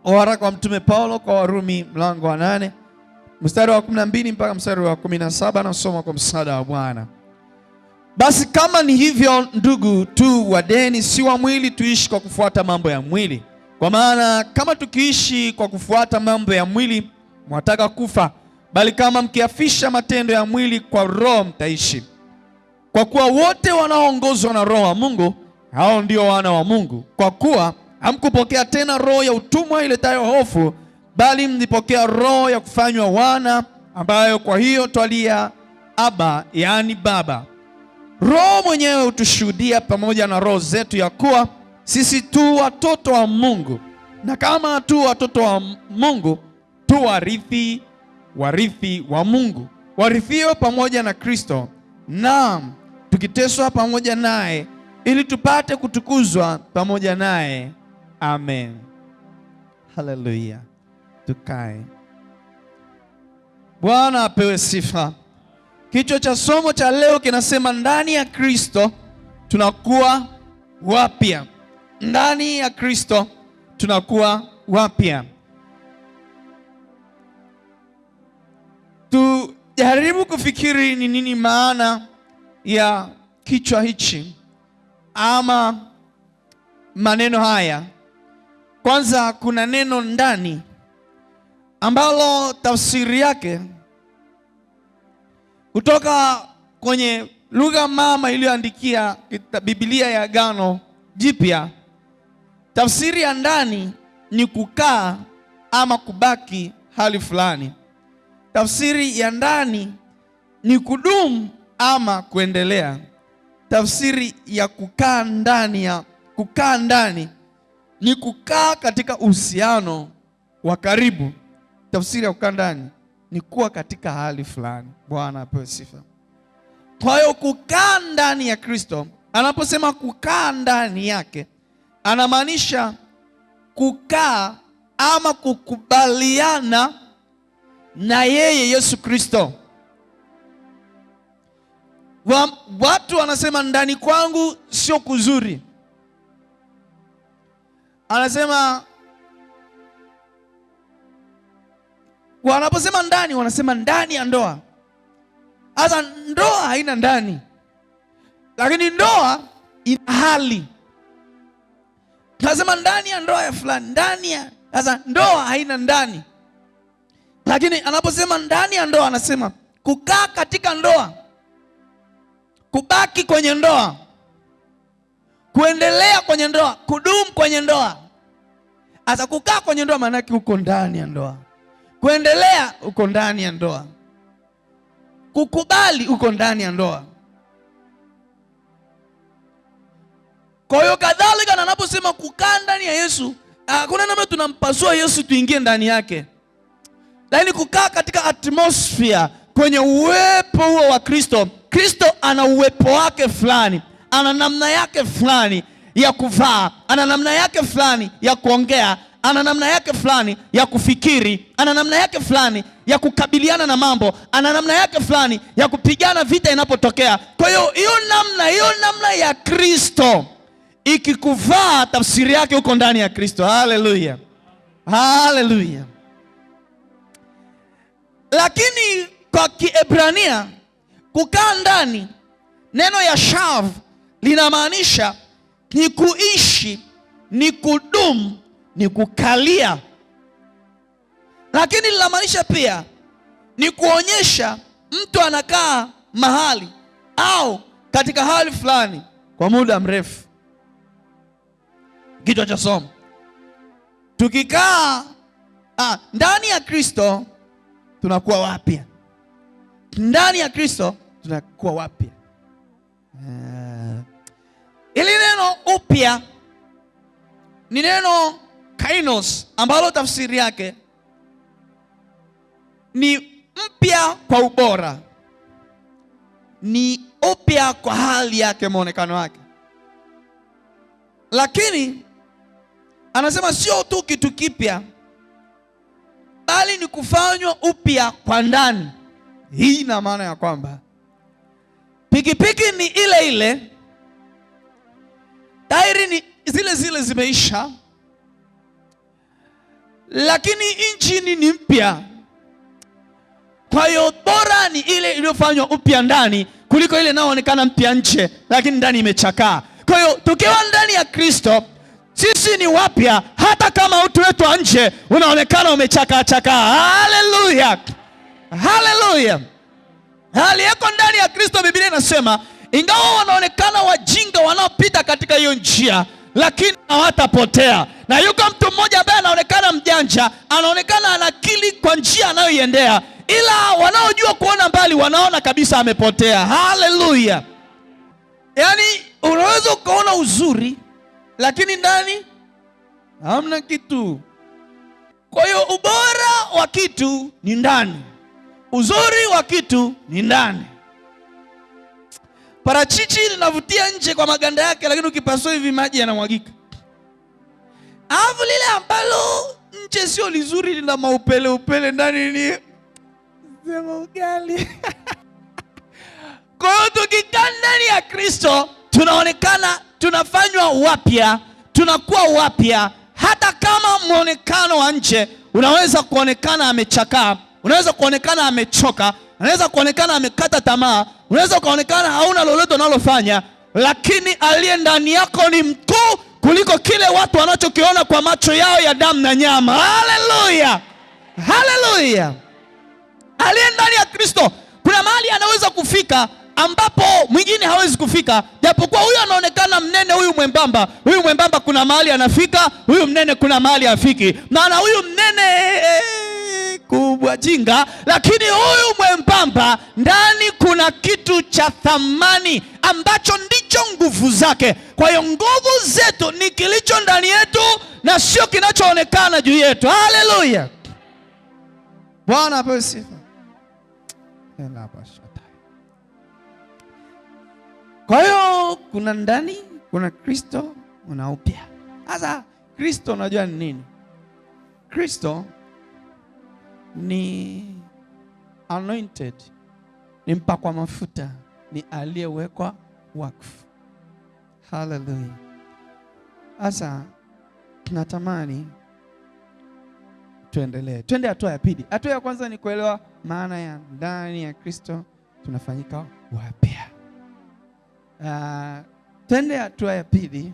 Waraka wa Mtume Paulo kwa Warumi mlango wa 8 mstari wa 12 mpaka mstari wa 17, nasoma kwa msaada wa Bwana. Basi kama ni hivyo, ndugu, tu wadeni si wa mwili, tuishi kwa kufuata mambo ya mwili. Kwa maana kama tukiishi kwa kufuata mambo ya mwili, mwataka kufa, bali kama mkiafisha matendo ya mwili kwa Roho, mtaishi. Kwa kuwa wote wanaoongozwa na Roho wa Mungu, hao ndio wana wa Mungu. Kwa kuwa hamkupokea tena roho ya utumwa iletayo hofu, bali mlipokea roho ya kufanywa wana, ambayo kwa hiyo twalia Aba, yaani Baba. Roho mwenyewe hutushuhudia pamoja na roho zetu ya kuwa sisi tu watoto wa Mungu, na kama tu watoto wa Mungu, tu warithi wa Mungu, warithiwa pamoja na Kristo, naam, tukiteswa pamoja naye, ili tupate kutukuzwa pamoja naye. Amen. Haleluya. Tukae. Bwana apewe sifa. Kichwa cha somo cha leo kinasema ndani ya Kristo tunakuwa wapya. Ndani ya Kristo tunakuwa wapya. Tujaribu kufikiri ni nini maana ya kichwa hichi ama maneno haya. Kwanza kuna neno ndani ambalo tafsiri yake kutoka kwenye lugha mama iliyoandikia Biblia ya Agano Jipya. Tafsiri ya ndani ni kukaa ama kubaki hali fulani. Tafsiri ya ndani ni kudumu ama kuendelea. Tafsiri ya kukaa ndani ni kukaa katika uhusiano wa karibu. Tafsiri ya kukaa ndani ni kuwa katika hali fulani. Bwana apewe sifa. Kwa hiyo kukaa ndani ya Kristo, anaposema kukaa ndani yake, anamaanisha kukaa ama kukubaliana na yeye Yesu Kristo. Watu wanasema ndani kwangu sio kuzuri. Anasema wanaposema ndani, wanasema ndani ya ndoa. Sasa ndoa haina ndani, lakini ndoa ina hali. Anasema ndani ya ndoa ya fulani, sasa ndoa haina ndani. Lakini anaposema ndani ya ndoa, anasema kukaa katika ndoa, kubaki kwenye ndoa, kuendelea kwenye ndoa, kudumu kwenye ndoa. Sasa kukaa kwenye ndoa maana yake uko ndani ya ndoa. Kuendelea uko ndani ya ndoa. Kukubali uko ndani ya ndoa. Kwa hiyo kadhalika na anaposema kukaa ndani ya Yesu, hakuna namna tunampasua Yesu tuingie ndani yake. Lakini kukaa katika atmosphere, kwenye uwepo huo wa Kristo. Kristo ana uwepo wake fulani, ana namna yake fulani ya kuvaa, ana namna yake fulani ya kuongea, ana namna yake fulani ya kufikiri, ana namna yake fulani ya kukabiliana na mambo, ana namna yake fulani ya kupigana vita inapotokea. Kwa hiyo hiyo namna ya Kristo ikikuvaa, tafsiri yake uko ndani ya Kristo. Haleluya. Haleluya. Lakini kwa Kiebrania kukaa ndani, neno ya shav linamaanisha ni kuishi, ni kudumu, ni kukalia. Lakini linamaanisha pia ni kuonyesha mtu anakaa mahali au katika hali fulani kwa muda mrefu. Kichwa cha somo, tukikaa ndani ya Kristo tunakuwa wapya. Ndani ya Kristo tunakuwa wapya. Ili neno upya ni neno kainos, ambalo tafsiri yake ni mpya kwa ubora, ni upya kwa hali yake, muonekano wake. Lakini anasema sio tu kitu kipya, bali ni kufanywa upya kwa ndani. Hii ina maana ya kwamba pikipiki ni ile ile, tairi ni zile zile zimeisha, lakini injini ni mpya. Kwa hiyo bora ni ile iliyofanywa upya ndani kuliko ile inayoonekana mpya nje lakini ndani imechakaa. Kwa hiyo tukiwa ndani ya Kristo sisi ni wapya hata kama utu wetu wa nje unaonekana umechakaa. Haleluya. Haleluya. Aliyeko ndani ya Kristo, Biblia inasema ingawa wanaonekana wajinga wanaopita katika hiyo njia, lakini hawatapotea. Na yuko mtu mmoja ambaye anaonekana mjanja, anaonekana ana akili kwa njia anayoiendea, ila wanaojua kuona mbali wanaona kabisa amepotea. Haleluya. Yaani unaweza ukaona uzuri lakini ndani hamna kitu. Kwa hiyo ubora wa kitu ni ndani, uzuri wa kitu ni ndani. Parachichi linavutia nje kwa maganda yake, lakini ukipasua hivi maji yanamwagika. Alafu lile ambalo nje sio lizuri, lina maupele upele, ndani ni sema ugali. Kwa hiyo tukikaa ndani ya Kristo tunaonekana, tunafanywa wapya, tunakuwa wapya. Hata kama muonekano wa nje unaweza kuonekana amechakaa, unaweza kuonekana amechoka, unaweza kuonekana amekata tamaa, unaweza kuonekana hauna lolote unalofanya, lakini aliye ndani yako ni mkuu kuliko kile watu wanachokiona kwa macho yao ya damu na nyama. Haleluya. Haleluya. Aliye ndani ya Kristo kuna mahali anaweza kufika ambapo mwingine hawezi kufika. Japokuwa huyu anaonekana mnene, huyu mwembamba kuna mahali anafika, huyu mnene kuna mahali afiki. Na huyu mnene kubwa jinga, lakini huyu mwembamba ndani kuna kitu cha thamani ambacho ndicho nguvu zake. Kwa hiyo nguvu zetu ni kilicho ndani yetu na sio kinachoonekana juu yetu. Haleluya. Bwana apewe sifa. Kwa hiyo kuna ndani, kuna Kristo, kuna upya. Sasa Kristo unajua ni nini? Kristo ni anointed, ni mpakwa mafuta, ni aliyewekwa wakfu. Hallelujah. Sasa tunatamani tuendelee. Twende hatua ya pili. Hatua ya kwanza ni kuelewa maana ya ndani ya Kristo tunafanyika wapya. Twende hatua ya pili.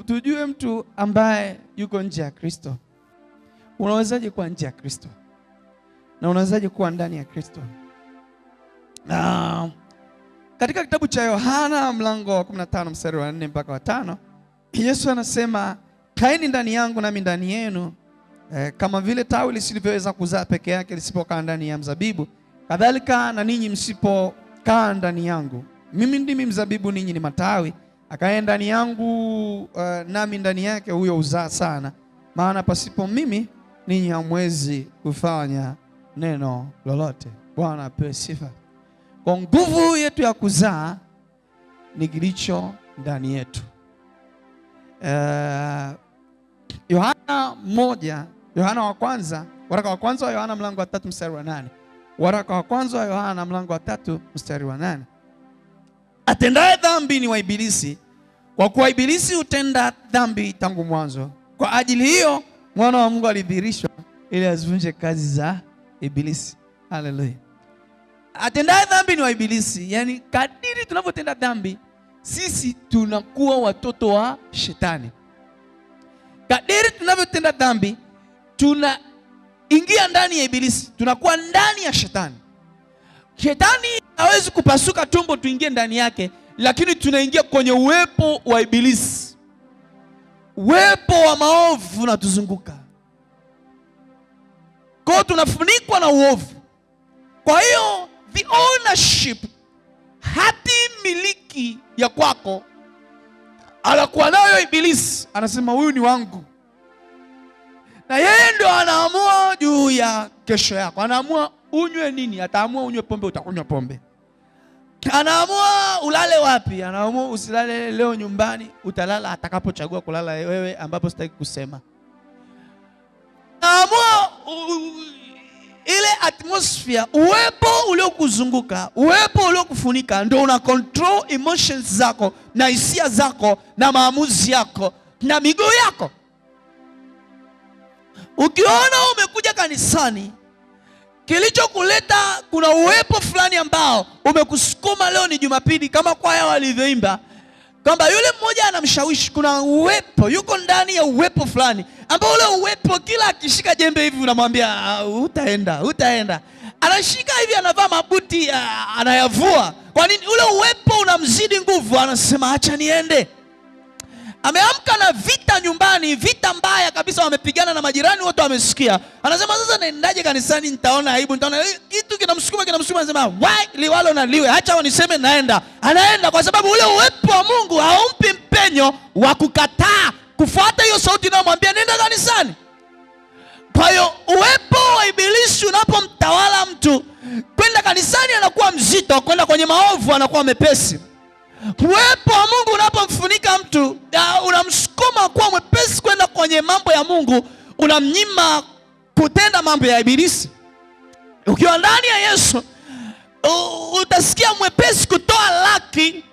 Tujue mtu ambaye yuko nje ya Kristo. Unawezaje kuwa nje ya Kristo? Na unawezaje kuwa ndani ya Kristo? Katika kitabu cha Yohana mlango wa 15 mstari wa 4 mpaka wa 5, Yesu anasema, kaeni ndani yangu nami ndani yenu. Kama vile tawi lisivyoweza kuzaa peke yake lisipokaa ndani ya mzabibu, kadhalika na ninyi msipokaa ndani yangu. Mimi ndimi mzabibu, ninyi ni matawi. Akae ndani yangu nami ndani yake, huyo uzaa sana, maana pasipo mimi ninyi hamwezi kufanya neno lolote. Bwana apewe sifa. Kwa nguvu yetu ya kuzaa ni kilicho ndani yetu. Yohana wa kwanza, waraka wa kwanza wa Yohana mlango wa 3 mstari wa 8. Waraka wa kwanza wa Yohana mlango wa 3 mstari wa 8. Atendaye dhambi ni wa Ibilisi, kwa kuwa Ibilisi hutenda dhambi tangu mwanzo. Kwa ajili hiyo mwana wa Mungu alidhihirishwa ili azivunje kazi za Ibilisi. Haleluya. Atendaye dhambi ni wa Ibilisi, yani kadiri tunavyotenda dhambi sisi tunakuwa watoto wa shetani. Kadiri tunavyotenda dhambi tunaingia ndani ya Ibilisi, tunakuwa ndani ya shetani. Shetani hawezi kupasuka tumbo tuingie ndani yake, lakini tunaingia kwenye uwepo wa Ibilisi. Uwepo wa maovu unatuzunguka. Kwa hiyo tunafunikwa na uovu. Kwa hiyo the ownership, hati miliki ya kwako anakuwa nayo Ibilisi. Anasema huyu ni wangu. Na yeye ndio anaamua juu ya kesho yako. Anaamua unywe nini, ataamua unywe pombe, utakunywa pombe. Anaamua ulale wapi, anaamua usilale leo nyumbani, utalala atakapochagua kulala wewe, ambapo sitaki kusema. Anaamua ile atmosphere, uwepo uliokuzunguka, uwepo uliokufunika ndio una control emotions zako na hisia zako na maamuzi yako. na miguu yako. Ukiona umekuja kanisani, kilichokuleta kuna uwepo fulani ambao umekusukuma. Leo ni Jumapili, kama kwaya walivyoimba kwamba yule mmoja anamshawishi. Kuna uwepo, yuko ndani ya uwepo fulani ambao ule uwepo kila akishika jembe hivi unamwambia utaenda. Anashika hivi, anavaa mabuti, anayavua. Kwa nini? Ule uwepo unamzidi nguvu, anasema acha niende. Ameamka na vita nyumbani, vita mbaya kabisa, wamepigana na majirani wote wamesikia. Anasema sasa naendaje kanisani, nitaona aibu, nitaona kitu kinamsukuma, anasema why liwalo na liwe, acha waniseme naenda. Anaenda kwa sababu ule uwepo wa Mungu haumpi mpenyo wa kukataa kufuata hiyo sauti inayomwambia nenda kanisani. Kwa hiyo uwepo wa ibilisi unapomtawala mtu, kwenda kanisani anakuwa mzito, kwenda kwenye maovu anakuwa mepesi. Uwepo wa Mungu unapomfunika mtu, unamsukuma kuwa mwepesi kwenda kwenye mambo ya Mungu, unamnyima kutenda mambo ya ibilisi. Ukiwa ndani ya Yesu, utasikia mwepesi kutoa laki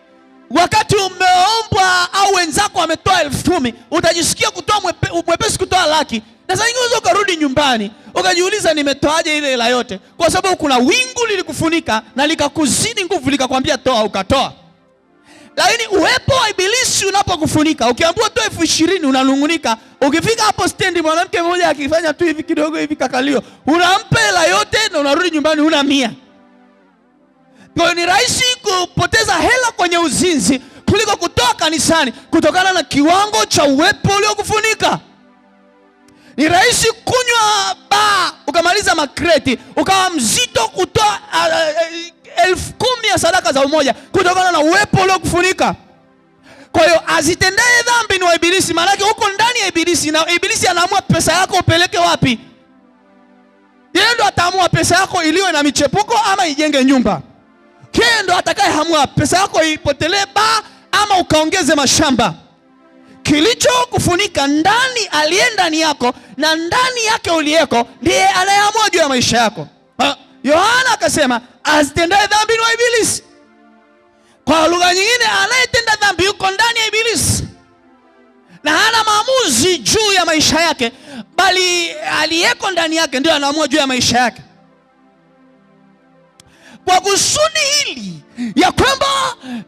wakati umeombwa au wenzako wametoa 10,000. Utajisikia kutoa mwepesi kutoa laki. Na sasa ingine ukarudi nyumbani ukajiuliza nimetoaje ile hela yote, kwa sababu kuna wingu lilikufunika na likakuzidi nguvu, likakwambia toa, ukatoa. Lakini uwepo wa ibilisi unapokufunika, ukiambiwa toa 20,000 unanungunika. Ukifika hapo stendi, mwanamke mmoja akifanya tu hivi kidogo hivi kakalio, unampa hela yote na unarudi nyumbani una 100. Kwa hiyo ni rahisi kupoteza hela kwenye uzinzi kuliko kutoa kanisani, kutokana na kiwango cha uwepo uliokufunika. Ni rahisi kunywa baa ukamaliza makreti, ukawa mzito kutoa 10,000 ya sadaka za umoja, kutokana na uwepo uliokufunika. Kwa hiyo azitendaye dhambi ni wa ibilisi, maana yake uko ndani ya ibilisi, na ibilisi anaamua pesa yako upeleke wapi. Yeye ndo ataamua pesa yako iliwe na michepuko ama ijenge nyumba. Yeye ndo atakayeamua pesa yako ipotelee baa ama ukaongeze mashamba. Kilicho kufunika ndani, aliye ndani yako na ndani yake uliyeko, ndiye anayeamua juu ya maisha yako. Yohana akasema azitendaye dhambi ni wa ibilisi. Kwa lugha nyingine, anayetenda dhambi yuko ndani ya ibilisi na hana maamuzi juu ya maisha yake, bali aliyeko ndani yake ndio anaamua juu ya maisha yake. Kwa kusudi hili ya kwamba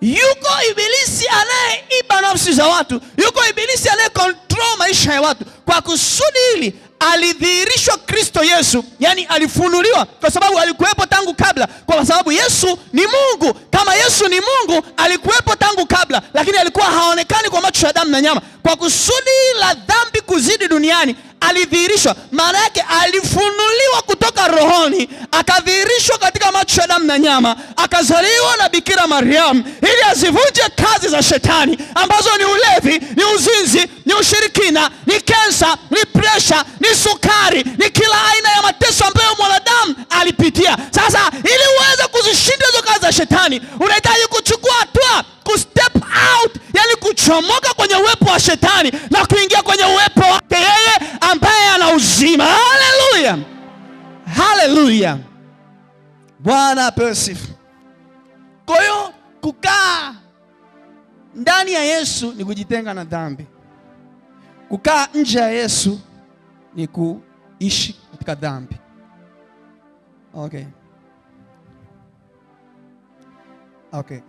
yuko ibilisi anayeiba nafsi za watu, yuko ibilisi anayekontrol maisha ya watu, kwa kusudi hili alidhihirishwa Kristo Yesu, yani alifunuliwa, kwa sababu alikuwepo tangu kabla. Kwa sababu Yesu ni Mungu. Kama Yesu ni Mungu, alikuwepo tangu kabla, lakini alikuwa haonekani kwa macho ya damu na nyama. Kwa kusudi la dhambi kuzidi duniani, alidhihirishwa. Maana yake alifunuliwa kutoka rohoni, akadhihirishwa katika macho ya damu na nyama, akazaliwa na Bikira Mariamu ili azivunje kazi za shetani, ambazo ni ulevi, ni uzinzi, ni ushirikina, ni kensa, ni presha, ni sukari, ni kila aina ya mateso ambayo mwanadamu alipitia. Sasa ili uweze kuzishinda hizo kazi za shetani, unahitaji kuchukua hatua, kustep out, yani kuchomoka kwenye uwepo wa shetani na kuingia kwenye uwepo wake yeye ambaye ana uzima. Haleluya, haleluya, Bwana apewe sifa. Kwa hiyo kukaa ndani ya Yesu ni kujitenga na dhambi. Kukaa nje ya Yesu ni kuishi katika dhambi. Okay.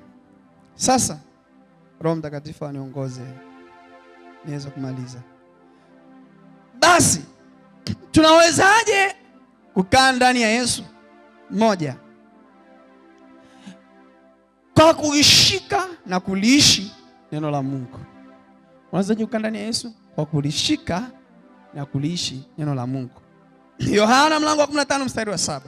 Sasa Roho Mtakatifu aniongoze niweze kumaliza. Basi tunawezaje kukaa ndani ya Yesu? Moja, kwa kulishika na kuliishi neno la Mungu. Unawezaje kukaa ndani ya Yesu? Kwa kulishika na kuliishi neno la Mungu. Yohana mlango wa 15 mstari wa 7.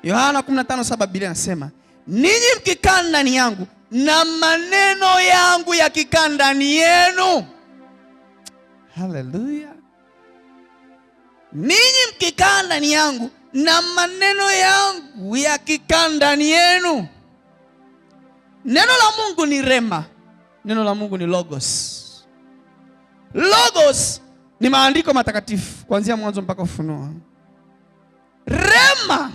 Yohana 15:7, Biblia inasema, ninyi mkikaa ndani yangu na maneno yangu yakikaa ndani yenu. Haleluya. Ninyi mkikaa ndani yangu na maneno yangu yakikaa ndani yenu. Neno la Mungu ni rema. Neno la Mungu ni logos. Logos ni maandiko matakatifu kuanzia Mwanzo mpaka Ufunuo. Rema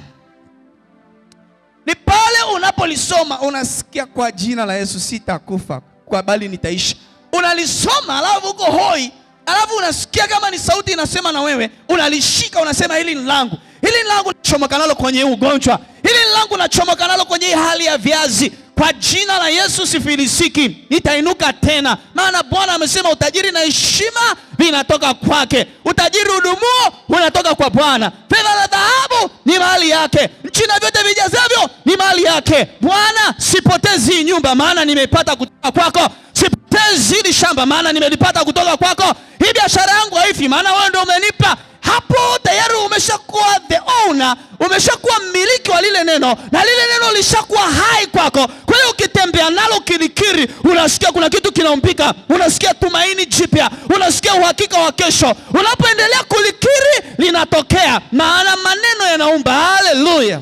ni pale unapolisoma unasikia kwa jina la Yesu sitakufa, kwa bali nitaishi. unalisoma alafu uko hoi, alafu unasikia kama ni sauti inasema na wewe, unalishika, unasema hili ni langu. Hili ni langu, nachomoka nalo kwenye ugonjwa. Hili ni langu, nachomoka nalo kwenye hali ya viazi. Kwa jina la Yesu sifilisiki, nitainuka tena. Maana Bwana amesema utajiri na heshima vinatoka kwake. Utajiri udumuo unatoka kwa Bwana. Fedha na dhahabu ni mali yake. Nchi na vyote vijazavyo ni mali yake. Bwana, sipotezi hii nyumba maana nimeipata kutoka kwako. Sipotezi hili shamba maana nimelipata kutoka kwako. Hii biashara yangu haifi maana wewe ndio umenipa. Hapo tayari umeshakuwa the owner, umeshakuwa mmiliki wa lile neno, na lile neno lishakuwa hai kwako. Kwa hiyo ukitembea nalo kilikiri, unasikia kuna kitu kinaumbika, unasikia tumaini jipya, unasikia uhakika wa kesho. Unapoendelea kulikiri linatokea, maana maneno yanaumba. Haleluya,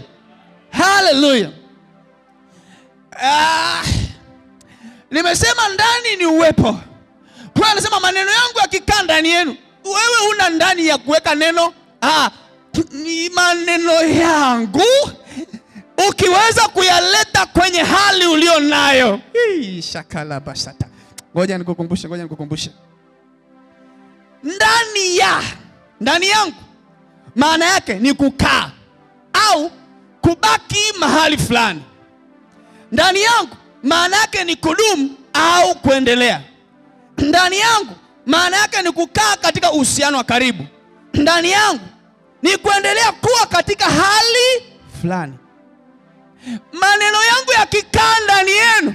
haleluya. Nimesema ndani ni uwepo. Kwa anasema maneno yangu yakikaa ndani yenu. Wewe una ndani ya kuweka neno? Ni maneno yangu ukiweza kuyaleta kwenye hali ulio nayo. Shakala basata. Ngoja nikukumbushe. Ndani yangu maana yake ni kukaa au kubaki mahali fulani. Ndani yangu maana yake ni kudumu au kuendelea. Ndani yangu maana yake ni kukaa katika uhusiano wa karibu. Ndani yangu ni kuendelea kuwa katika hali fulani. Maneno yangu yakikaa ndani yenu,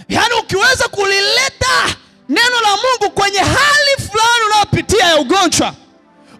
yaani ukiweza kulileta neno la Mungu kwenye hali fulani unayopitia ya ugonjwa,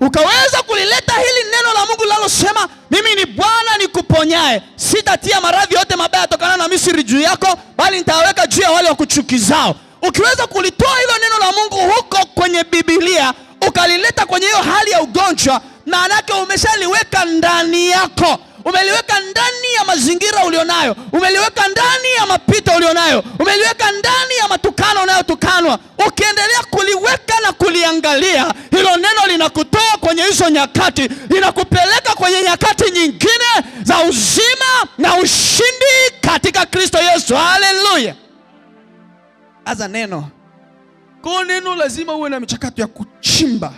ukaweza kulileta hili neno la Mungu linalosema mimi ni Bwana nikuponyaye, sitatia maradhi yote mabaya tokana na Misri juu yako, bali nitaweka juu ya wale wakuchukizao. Ukiweza kulitoa hilo neno la Mungu huko kwenye Biblia, ukalileta kwenye hiyo hali ya ugonjwa, maana yake umeshaliweka ndani yako. Umeliweka ndani ya mazingira ulionayo, umeliweka ndani ya mapito ulionayo, umeliweka ndani ya matukano unayotukanwa. Ukiendelea kuliweka na kuliangalia, hilo neno linakutoa kwenye hizo nyakati, linakupeleka kwenye nyakati nyingine za uzima na ushindi katika Kristo Yesu. Haleluya. Aza neno. Kwa neno lazima uwe na michakato ya kuchimba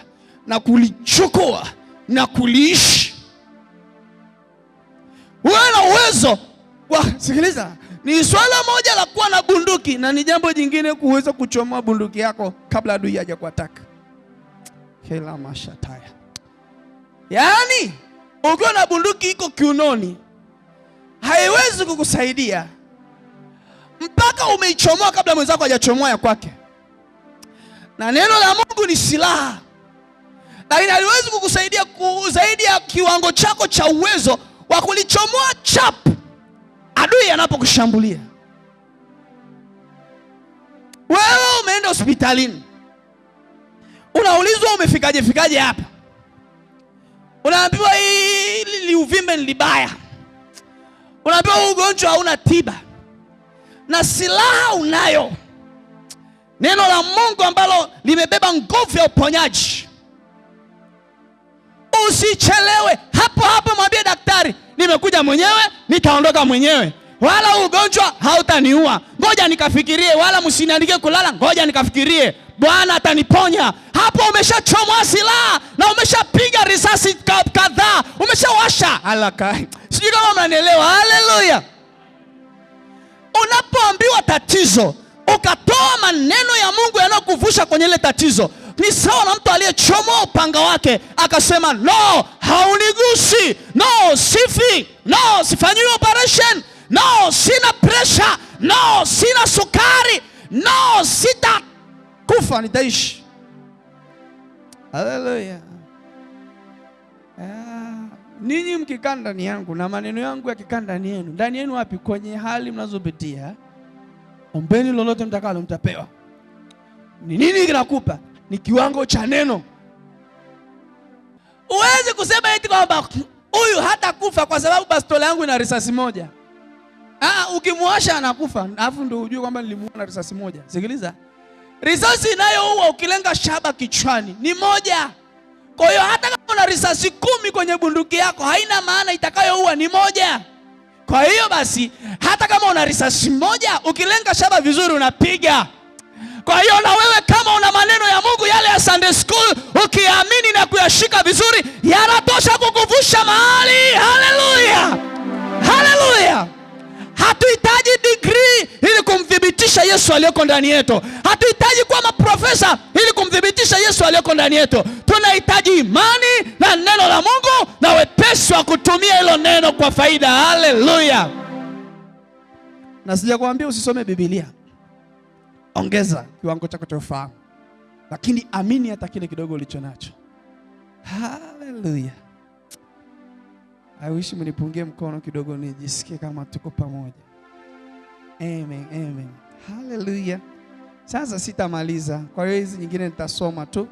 na kulichukua na kuliishi. Uwe na uwezo. Sikiliza, ni swala moja la kuwa na bunduki na ni jambo jingine kuweza kuchomoa bunduki yako kabla adui haja kuataka. Hela mashataya. Yaani, ukiwa na bunduki iko kiunoni, haiwezi kukusaidia mpaka umeichomoa kabla mwenzako hajachomoa ya kwake. Na neno la Mungu ni silaha, lakini haliwezi kukusaidia zaidi ya kiwango chako cha uwezo wa kulichomoa chap adui anapokushambulia. Wewe umeenda hospitalini, unaulizwa umefikaje hapa, unaambiwa hili uvimbe ni libaya, unaambiwa ugonjwa hauna tiba, na silaha unayo, neno la Mungu ambalo limebeba nguvu ya uponyaji. Usichelewe, hapo mwambie daktari, nimekuja mwenyewe, nitaondoka mwenyewe, wala ugonjwa hautaniua. Ngoja nikafikirie, wala msiniandike kulala, ngoja nikafikirie, Bwana ataniponya. Hapo umeshachomwa silaha na umeshapiga risasi kadhaa, umeshawasha alaka. Sijui kama mnanielewa. Haleluya. Unapoambiwa tatizo, ukatoa maneno ya Mungu yanayokuvusha kwenye ile tatizo, ni sawa na mtu aliyechomoa upanga wake akasema, no, haunigusi, no, sifi, no, sifanyiwi operation, no, sina pressure, no, sina sukari, no, sitakufa, nitaishi. Haleluya. Ninyi mkikaa ndani yangu na maneno yangu yakikaa ndani yenu. Ndani yenu wapi? Kwenye hali mnazopitia. Ombeni lolote mtakalo mtapewa. Ni nini kinakupa? Ni kiwango cha neno. Uwezi kusema eti kwamba huyu hata kufa kwa sababu bastola yangu ina risasi moja. Ukimwasha anakufa, alafu ndio ujue kwamba nilimuona risasi moja. Sikiliza. Risasi inayoua ukilenga shaba kichwani ni moja. Kwa hiyo hata kama una risasi 10 kwenye bunduki yako, haina maana itakayoua ni moja. Kwa hiyo basi, hata kama una risasi moja, ukilenga shaba vizuri unapiga. Kwa hiyo na wewe kama una maneno ya Mungu yale ya Sunday school, ukiamini na kuyashika vizuri, yanatosha kukuvusha mahali. Haleluya, haleluya. Hatuhitaji degree ili kumthibitisha Yesu aliyeko ndani yetu. Hatuhitaji kuwa maprofesa ili kumthibitisha Yesu aliyeko ndani yetu. Tunahitaji imani na neno la Mungu na wepesi wa kutumia hilo neno kwa faida. Haleluya. Na sijakwambia usisome Biblia. Ongeza kiwango chako cha ufahamu, lakini amini hata kile kidogo ulicho nacho. Haleluya. I wish mnipungie mkono kidogo nijisikie kama tuko pamoja. Amen, amen. Haleluya. Sasa sitamaliza, kwa hiyo hizi nyingine nitasoma tu.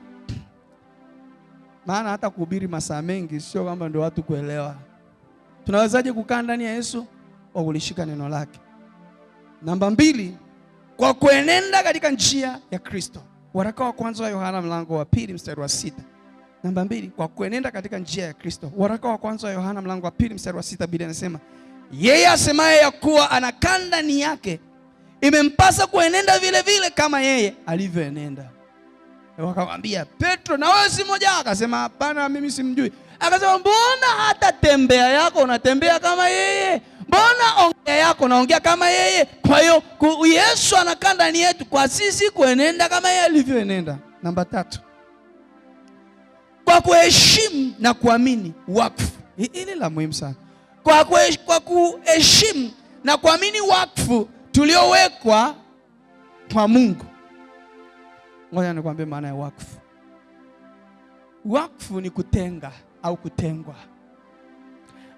Maana hata kuhubiri masaa mengi sio kwamba ndio watu kuelewa. Tunawezaje kukaa ndani ya Yesu? Kwa kulishika neno lake. Namba 2, kwa kuenenda katika njia ya Kristo. Waraka wa kwanza wa Yohana mlango wa 2 mstari wa 6. Namba 2, kwa kuenenda katika njia ya Kristo. Waraka wa kwanza wa Yohana mlango wa 2 mstari wa 6, Biblia inasema, yeye asemaye ya kuwa anakaa ndani yake, imempasa kuenenda vile vile kama yeye alivyoenenda. Wakamwambia Petro, na wewe si mmoja? Akasema hapana, mimi simjui. Akasema mbona hata tembea yako unatembea kama yeye? Mbona ongea yako unaongea kama yeye? Kwa hiyo Yesu anakaa ndani yetu kwa sisi kuenenda kama yeye alivyoenenda. Namba 3, kwa kuheshimu na kuamini wakfu. Hili la muhimu sana. Kwa kuheshimu na kuamini wakfu tuliowekwa kwa Mungu. Ngoja nikwambie maana ya wakfu. Wakfu ni kutenga au kutengwa.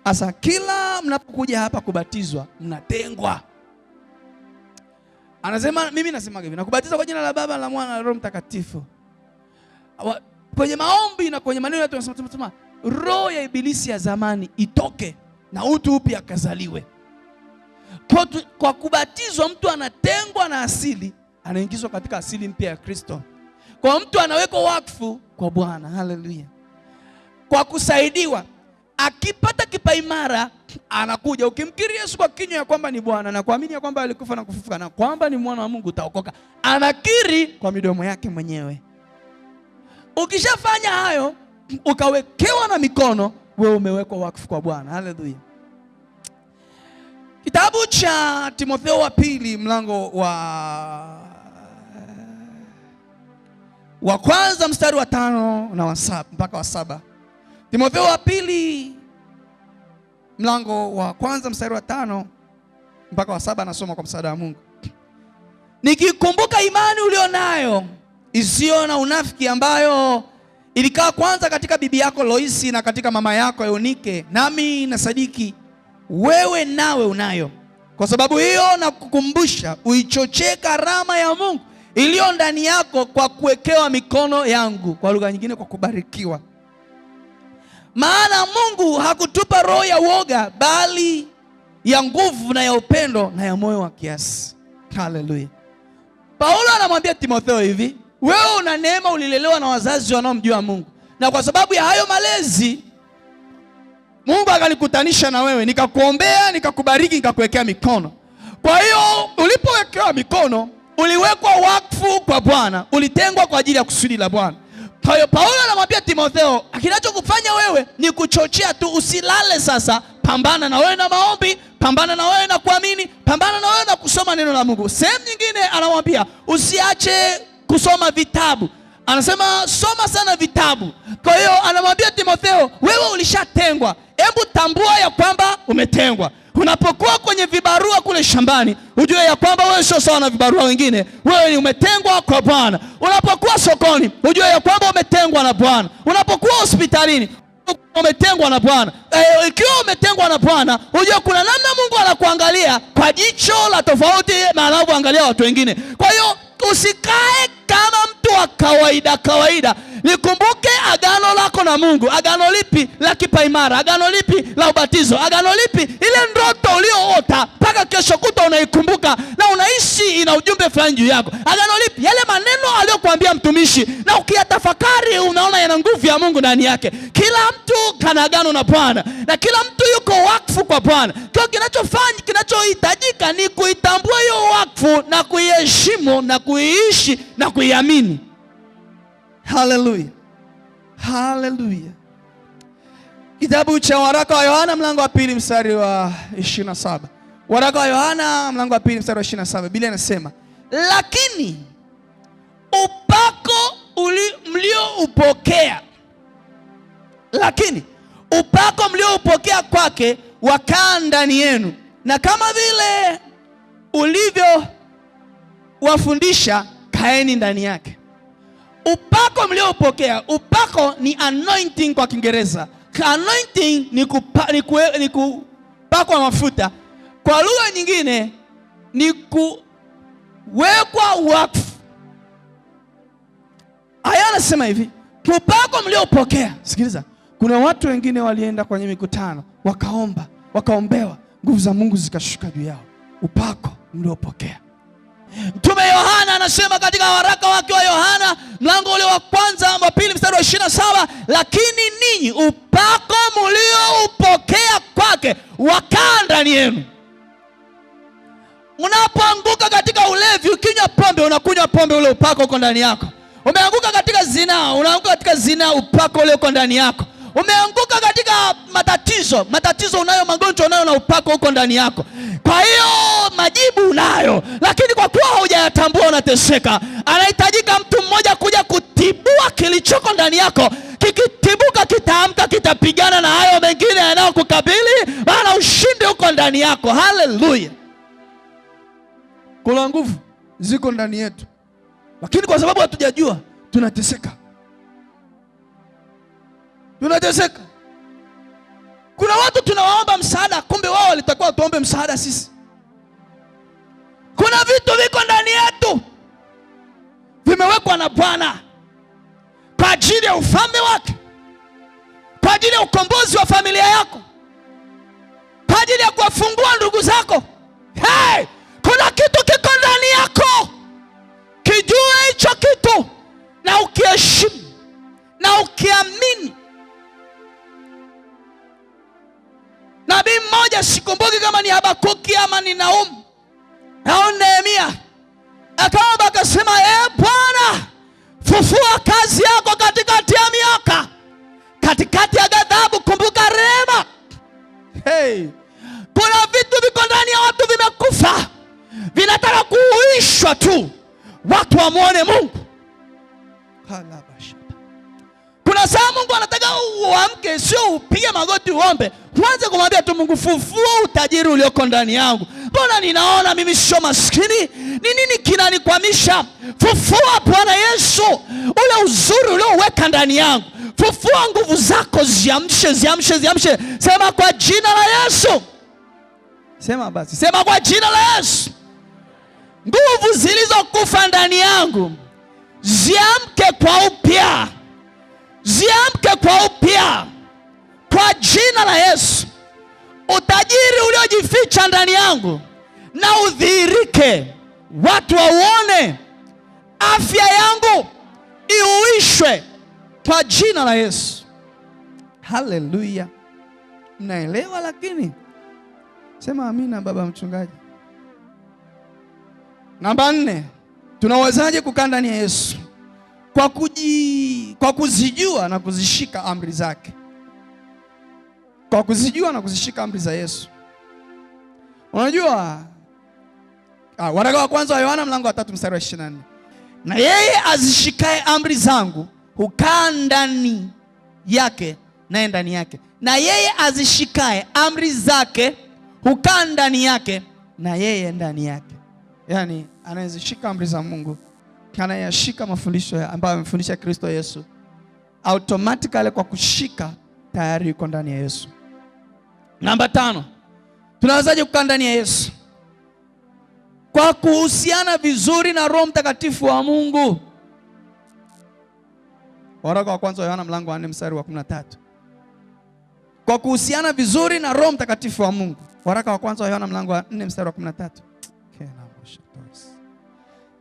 Asa kila mnapokuja hapa kubatizwa, mnatengwa. Anasema, mimi nasema hivi, nakubatiza kwa jina la Baba, la Mwana na Roho Mtakatifu. Kwenye maombi na kwenye maneno yetu tunasema roho ya ibilisi ya zamani itoke na utu upya akazaliwe. Kwa kubatizwa mtu anatengwa na asili, anaingizwa katika asili mpya ya Kristo. Kwa mtu anawekwa wakfu kwa Bwana. Haleluya. Kwa kusaidiwa, akipata kipaimara anakuja. Ukimkiri Yesu kwa kinywa ya kwamba ni Bwana na kuamini ya kwamba alikufa na kufufuka na kwamba ni mwana wa Mungu, utaokoka. Anakiri kwa midomo yake mwenyewe. Ukishafanya hayo, ukawekewa na mikono, wewe umewekwa wakfu kwa Bwana. Haleluya. Kitabu cha Timotheo wa pili mlango wa kwanza mstari wa 5 na wa 7 mpaka wa 7. Timotheo wa pili mlango wa kwanza mstari wa 5 mpaka wa 7, nasoma kwa msaada wa Mungu. Nikikumbuka imani ulionayo isiyo na unafiki, ambayo ilikaa kwanza katika bibi yako Loisi na katika mama yako Eunike, nami nasadiki wewe nawe unayo. Kwa sababu hiyo nakukumbusha uichochee karama ya Mungu iliyo ndani yako kwa kuwekewa mikono yangu. Kwa lugha nyingine, kwa kubarikiwa. Maana Mungu hakutupa roho ya uoga, bali ya nguvu na ya upendo na ya moyo wa kiasi. Haleluya. Paulo anamwambia Timotheo hivi, wewe una neema, ulilelewa na wazazi wanaomjua Mungu. Na kwa sababu ya hayo malezi, Mungu akanikutanisha na wewe, nikakuombea, nikakubariki, nikakuwekea mikono. Kwa hiyo ulipowekewa mikono, uliwekwa wakfu kwa Bwana, ulitengwa kwa ajili ya kusudi la Bwana. Kwa hiyo Paulo anamwambia Timotheo, kinachokufanya wewe ni kuchochea tu, usilale sasa. Pambana na wewe na maombi, pambana na wewe na kuamini, pambana na wewe na kusoma neno la Mungu. Sehemu nyingine anamwambia usiache kusoma vitabu. Anasema soma sana vitabu. Kwa hiyo anamwambia Timotheo, wewe ulishatengwa. Hebu tambua ya kwamba umetengwa. Unapokuwa kwenye vibarua kule shambani, ujue ya kwamba wewe sio sawa na vibarua wengine. Wewe ni umetengwa kwa Bwana. Unapokuwa sokoni, ujue ya kwamba umetengwa na Bwana. Unapokuwa hospitalini, umetengwa na Bwana. Ikiwa umetengwa na Bwana, ujue kuna namna Mungu anakuangalia kwa jicho la tofauti na anavyoangalia watu wengine. Kwa hiyo usikae kama mtu wa kawaida. Nikumbuke agano lako na Mungu. Agano lipi? La kipaimara. Agano lipi? La ubatizo. Agano lipi? Ile ndoto ulioota mpaka kesho kuta unaikumbuka na unaishi ina ujumbe fulani juu yako. Agano lipi? Yale maneno aliyokuambia mtumishi na ukiyatafakari unaona yana nguvu ya Mungu ndani yake. Kila mtu kana agano na Bwana na kila mtu yuko wakfu kwa Bwana. Kwa kinachohitajika ni kuitambua hiyo wakfu na kuiheshimu na kuiishi na kuiamini. Haleluya. Haleluya. Kitabu cha waraka wa Yohana mlango wa 2 mstari wa 27. Waraka wa Yohana mlango wa 2 mstari wa 27. Biblia inasema, lakini upako mlioupokea kwake wakaa ndani yenu, na kama vile ulivyo wafundisha kaeni ndani yake. Upako mlioupokea, upako ni anointing kwa Kiingereza. Anointing ni kupakwa mafuta. Kwa lugha nyingine ni kuwekwa wakfu. Aya anasema hivi, upako mlioupokea. Sikiliza, kuna watu wengine walienda kwenye mikutano, wakaombewa, nguvu za Mungu zikashuka juu yao. Upako mliopokea. Mtume Yohana anasema katika waraka wake wa Yohana mlango ule wa 2 mstari wa 27, lakini ninyi upako mlioupokea kwake wakaa ndani yenu. Unapoanguka katika ulevi, ukinywa pombe, unakunywa pombe, ule upako uko ndani yako. Umeanguka katika zinaa, unaanguka katika zinaa, upako ule uko ndani yako. Umeanguka katika matatizo unayo, magonjwa unayo, na upako uko ndani yako. Kwa hiyo majibu unayo, lakini kwa kuwa hujayatambua unateseka. Anahitajika mtu mmoja kuja kutibua kilichoko ndani yako. Kikitibuka kitaamka, kitapigana na hayo mengine yanayokukabili, maana ushindi uko ndani yako. Haleluya. Kuna nguvu ziko ndani yetu, lakini kwa sababu hatujajua tunateseka. Kuna watu tunawaomba msaada, kumbe wao walitakiwa tuombe msaada sisi. Kuna vitu viko ndani yetu vimewekwa na Bwana kwa ajili ya ufalme wake, kwa ajili ya ukombozi wa familia yako, kwa ajili ya kuwafungua ndugu zako. Hey, kuna kitu kiko ndani yako. Kijue hicho kitu na ukiheshimu na ukiamini. Nabii mmoja, sikumbuki kama ni Habakuki ama ni Naumu au Nehemia, akaomba akasema, Bwana, fufua kazi yako katikati ya miaka, katikati ya ghadhabu kumbuka rehema. Hey, kuna vitu viko ndani ya watu vimekufa, vinataka kuuishwa tu watu wamuone Mungu. Kuna saa Mungu anataka uamke, sio upige magoti uombe. Tuanze kumwambia tu Mungu, fufua utajiri ulioko ndani yangu. Mbona ninaona mimi sio maskini? Ni nini kinanikwamisha? Fufua Bwana Yesu ule uzuri ulioweka ndani yangu. Fufua nguvu zako, ziamshe. Sema kwa jina la Yesu. Sema basi, sema kwa jina la Yesu. Nguvu zilizokufa ndani yangu ziamke kwa upya. Kwa jina la Yesu. Utajiri uliojificha ndani yangu na udhihirike, watu wauone. Afya yangu iuishwe kwa jina la Yesu. Haleluya. Mnaelewa? Lakini sema amina baba mchungaji. Namba 4, tunawezaje kukaa ndani ya Yesu? Kwa kuzijua na kuzishika amri zake. Kwa kuzijua na kuzishika amri za Yesu. Unajua, waraka wa kwanza wa Yohana mlango wa 3 mstari wa 24. Na yeye azishikae amri zangu hukaa ndani yake naye ndani yake. Na yeye azishikae amri zake hukaa ndani yake na yeye ndani yake. Yaani anayezishika amri za Mungu, anayashika mafundisho ambayo amefundisha Kristo Yesu, automatically kwa kushika tayari yuko ndani ya Yesu. Namba 5, tunawezaje kukaa ndani ya Yesu? Kwa kuhusiana vizuri na Roho Mtakatifu wa Mungu. Waraka wa kwanza wa Yohana mlango wa 4 mstari wa 13. Kwa kuhusiana vizuri na Roho Mtakatifu wa Mungu. Waraka wa kwanza wa Yohana mlango wa 4 mstari wa 13.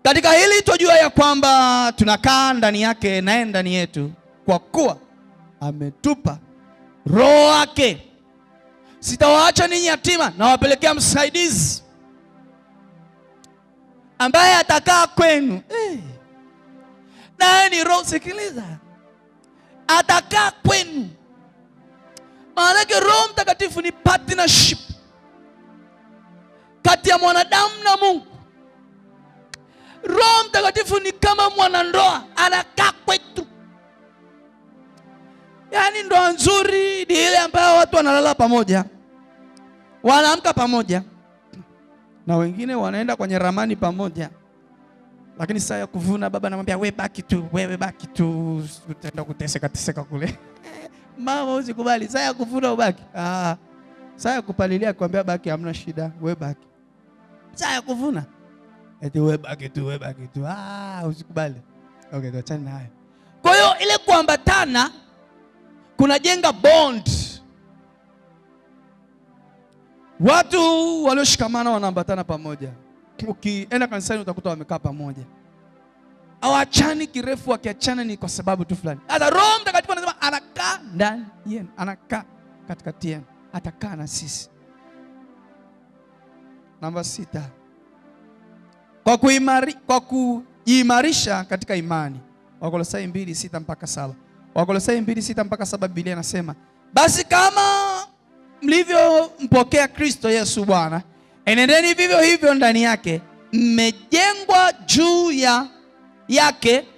Katika hili twajua ya kwamba tunakaa ndani yake naye ndani yetu, kwa kuwa ametupa Roho wake. Sitawaacha ninyi yatima, na wapelekea msaidizi ambaye atakaa kwenu. Naye ni Roho. Sikiliza, atakaa kwenu. Maana Roho Mtakatifu ni partnership kati ya mwanadamu na Mungu. Roho Mtakatifu ni kama mwanandoa, anakaa kwetu. Yaani ndoa nzuri ni ile ambayo watu wanalala pamoja, wanaamka pamoja, na wengine wanaenda kwenye ramani pamoja. Lakini saa ya kuvuna baba anamwambia wewe baki tu, utaenda kuteseka kule. Mama usikubali, saa ya kuvuna ubaki. Saa ya kupalilia kwambia baki, hamna shida, wewe baki. Saa ya kuvuna eti wewe baki tu. Usikubali. Okay, tuachane nayo. Kwa hiyo ile kuambatana kunajenga bond. Watu walioshikamana wanaambatana pamoja. Ukienda kanisani utakuta wamekaa pamoja. Hawachani kirefu, wakiachana ni kwa sababu tu fulani. Hata Roho Mtakatifu anasema anakaa ndani yenu, anakaa katikati yenu, atakaa na sisi. Namba 6. Kwa kuimarisha katika imani. Wakolosai 2:6 mpaka 7. Wakolosai 2:6 mpaka 7, Biblia inasema, basi kama mlivyompokea Kristo Yesu Bwana, enendeni vivyo hivyo ndani yake, mmejengwa juu yake,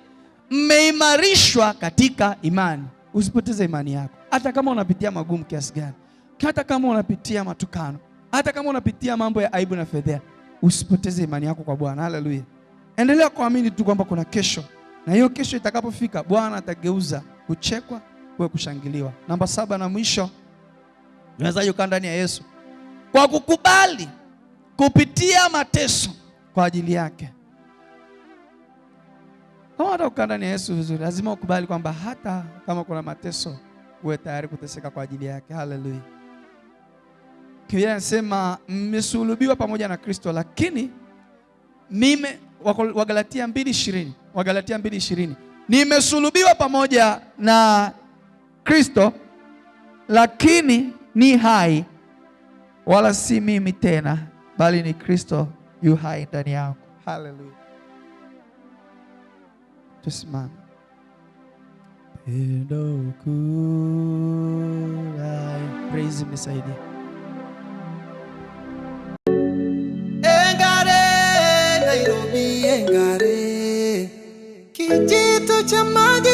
mmeimarishwa katika imani. Usipoteze imani yako. Hata kama unapitia magumu kiasi gani, hata kama unapitia matukano, hata kama unapitia mambo ya aibu na fedheha, usipoteze imani yako kwa Bwana. Haleluya. Endelea kuamini tu kwamba kuna kesho, na hiyo kesho itakapofika Bwana atageuza kuchekwa kuwe kushangiliwa. Namba 7 na mwisho, unaweza kukaa ndani ya Yesu kwa kukubali kupitia mateso kwa ajili yake. Kama unataka kukaa ndani ya Yesu vizuri, lazima ukubali kwamba hata kama kuna mateso, uwe tayari kuteseka kwa ajili yake. Haleluya. Biblia inasema mmesulubiwa pamoja na Kristo, lakini Wagalatia 2:20, nimesulubiwa pamoja na Kristo, lakini ni hai, wala si mimi tena, bali ni Kristo yu hai ndani yangu. Haleluya. Tusimame. Pendo kulai. Praise mnisaidie. Engare, Nairobi engare, kijito cha maji